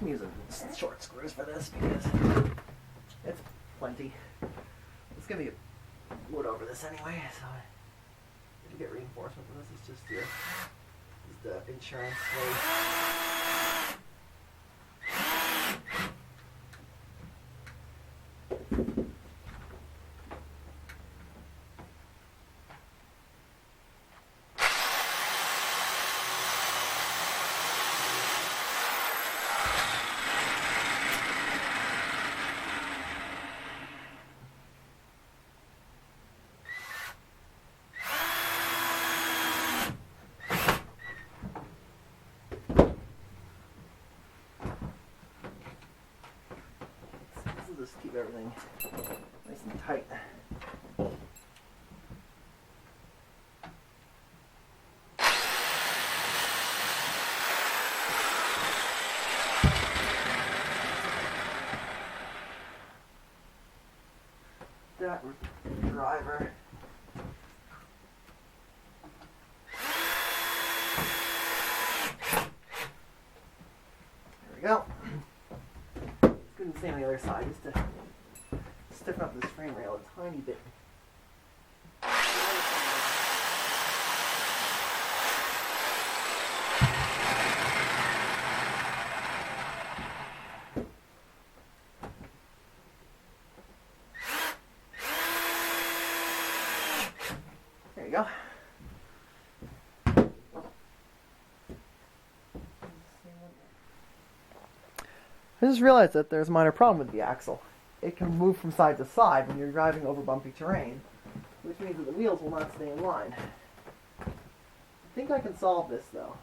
[SPEAKER 1] I'm using short screws for this because it's plenty. This going to be wood over this anyway, so if you get reinforcement, this is just the insurance wood. Just keep everything nice and tight. That driver. There we go. Doing the same on the other side, just to stiffen up this frame rail a tiny bit. There you go. I just realized that there's a minor problem with the axle. It can move from side to side when you're driving over bumpy terrain, which means that the wheels will not stay in line. I think I can solve this though.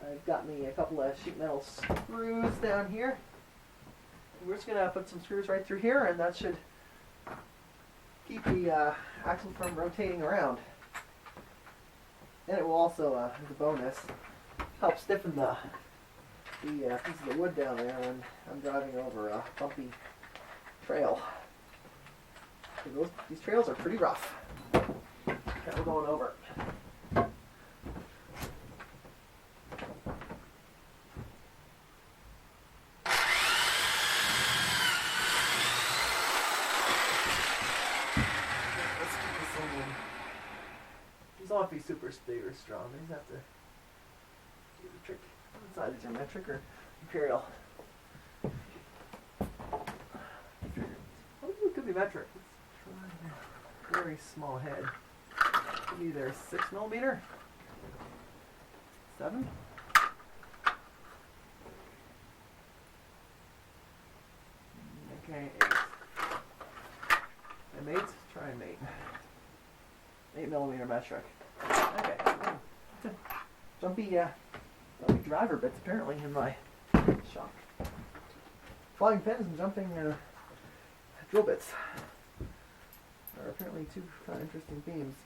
[SPEAKER 1] I've got me a couple of sheet metal screws down here. We're just going to put some screws right through here, and that should keep the axle from rotating around. And it will also, as a bonus, help stiffen the pieces of wood down there when I'm driving over a bumpy trail. These trails are pretty rough that we're going over. Let's keep this thing in. These don't have to be super big or strong. These have to do the trick. It's either geometric or imperial. Well, it could be metric. Let's try a very small head. Could be either 6mm, 7. Okay, 8. M8, try M8. 8mm metric. Okay. Jumpy driver bits apparently in my shop. Flying pins and jumping drill bits are apparently two kind of interesting themes.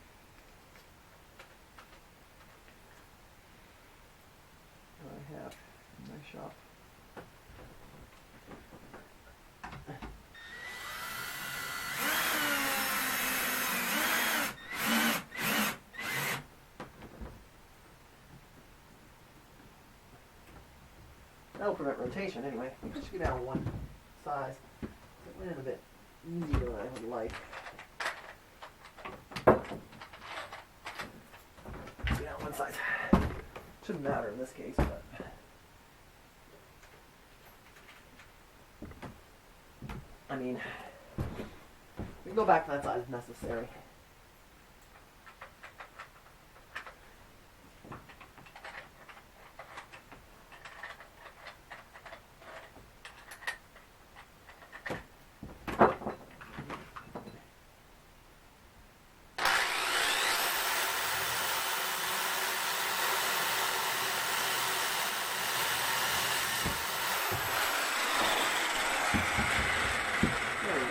[SPEAKER 1] That I have in my shop. That'll prevent rotation anyway. You can just go down one size. It went in a bit easier than I would like. Go down one side. Shouldn't matter in this case, but I mean, we can go back to that side if necessary.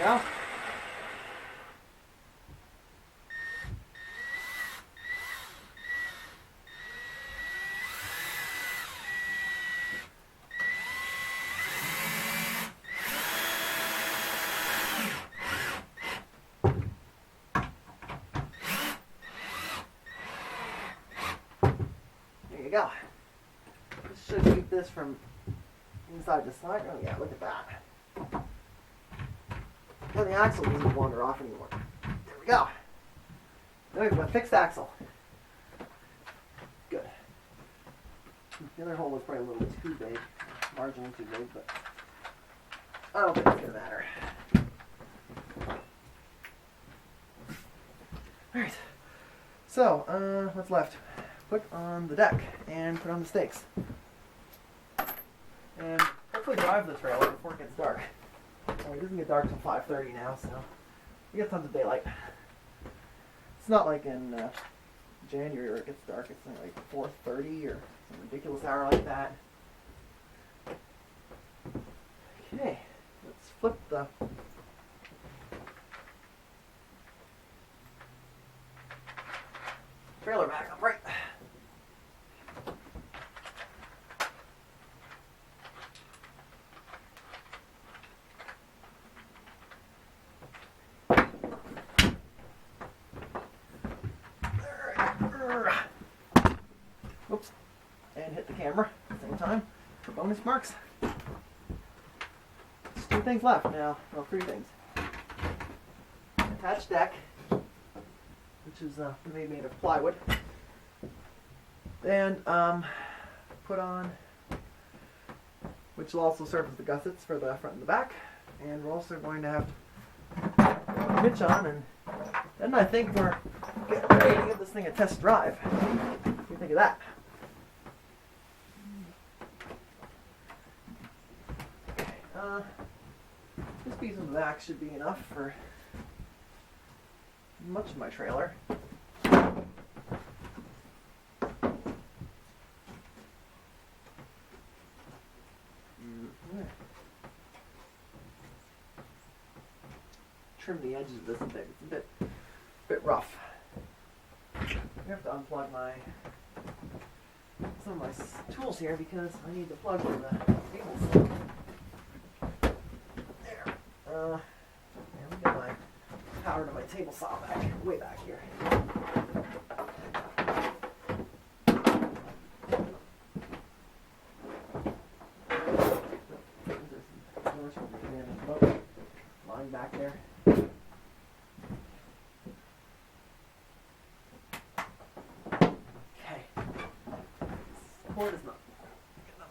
[SPEAKER 1] Go. There you go. This should keep this from inside to side. Oh yeah, look at that. the axle doesn't wander off anymore. There we go. Now we have a fixed axle. Good. The other hole was probably a little too big, marginally too big, but I don't think it's going to matter. Alright, so what's left? Put on the deck and put on the stakes. And hopefully drive the trailer before it gets dark. It doesn't get dark until 5:30 now, so we get tons of daylight. It's not like in January where it gets dark. It's like 4:30 or some ridiculous hour like that. Okay, let's flip the trailer back upright. Oops. And hit the camera at the same time for bonus marks. There's 2 things left now. Well, 3 things. Attached deck, which is made of plywood. And put on, which will also serve as the gussets for the front and the back. And we're also going to have to hitch on, and then I think we're getting ready to give this thing a test drive. What do you think of that? This piece of the back should be enough for much of my trailer. Trim the edges of this a bit. It's a bit rough. I have to unplug some of my tools here because I need to plug for the table. There. Let me get my power to my table saw way back here. Line back there. Okay. This cord is not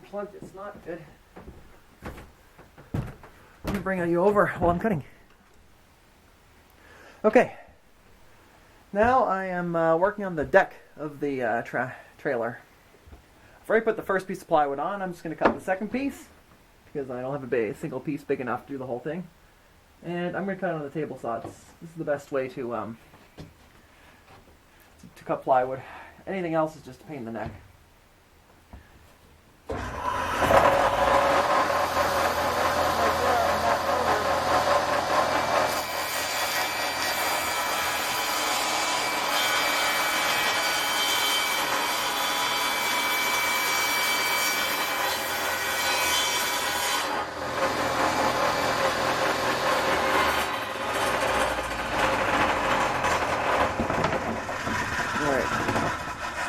[SPEAKER 1] unplugged. It's not good. Let me bring you over while I'm cutting. Okay. Now I am working on the deck of the trailer. Before I put the first piece of plywood on, I'm just going to cut the second piece because I don't have a single piece big enough to do the whole thing. And I'm going to cut it on the table saw. This is the best way to cut plywood. Anything else is just a pain in the neck.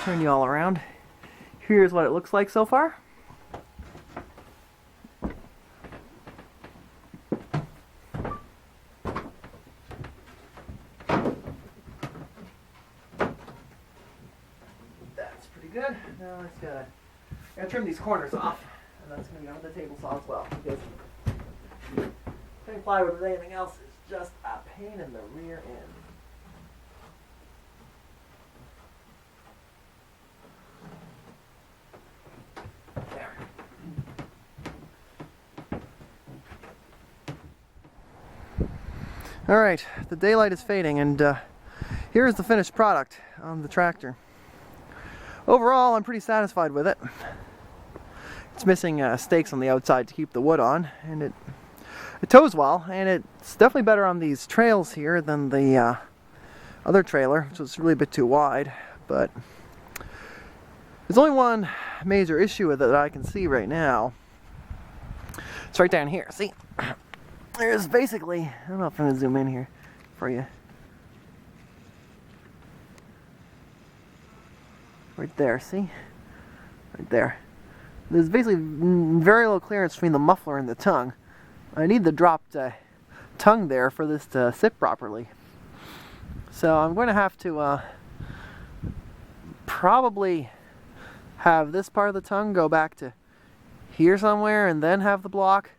[SPEAKER 1] Turn you all around. Here's what it looks like so far. That's pretty good. Now let's gotta trim these corners off, and that's gonna be on the table saw as well. Because cutting plywood with anything else is just a pain in the rear end. Alright, the daylight is fading, and here's the finished product on the tractor. Overall, I'm pretty satisfied with it. It's missing stakes on the outside to keep the wood on, and it tows well, and it's definitely better on these trails here than the other trailer, which was really a bit too wide. But there's only one major issue with it that I can see right now. It's right down here, see? There's basically, I don't know if I'm going to zoom in here for you. Right there, see? Right there. There's basically very little clearance between the muffler and the tongue. I need the drop to tongue there for this to sit properly. So I'm going to have to probably have this part of the tongue go back to here somewhere and then have the block.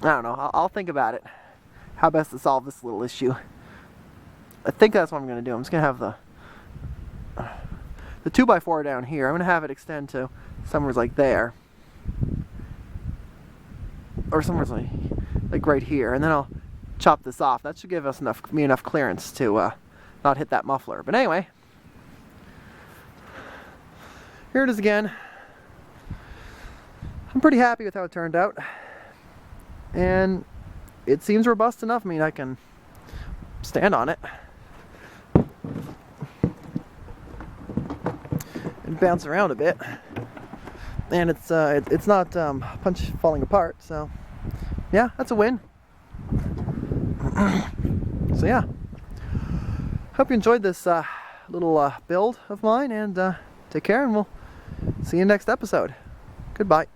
[SPEAKER 1] I don't know. I'll think about it. How best to solve this little issue. I think that's what I'm going to do. I'm just going to have the 2x4 down here. I'm going to have it extend to somewhere like there. Or somewhere like right here. And then I'll chop this off. That should give us me enough clearance to not hit that muffler. But anyway, here it is again. I'm pretty happy with how it turned out. And it seems robust enough. I mean, I can stand on it and bounce around a bit. And it's not falling apart. So yeah, that's a win. So yeah, hope you enjoyed this little build of mine, and take care, and we'll see you next episode. Goodbye.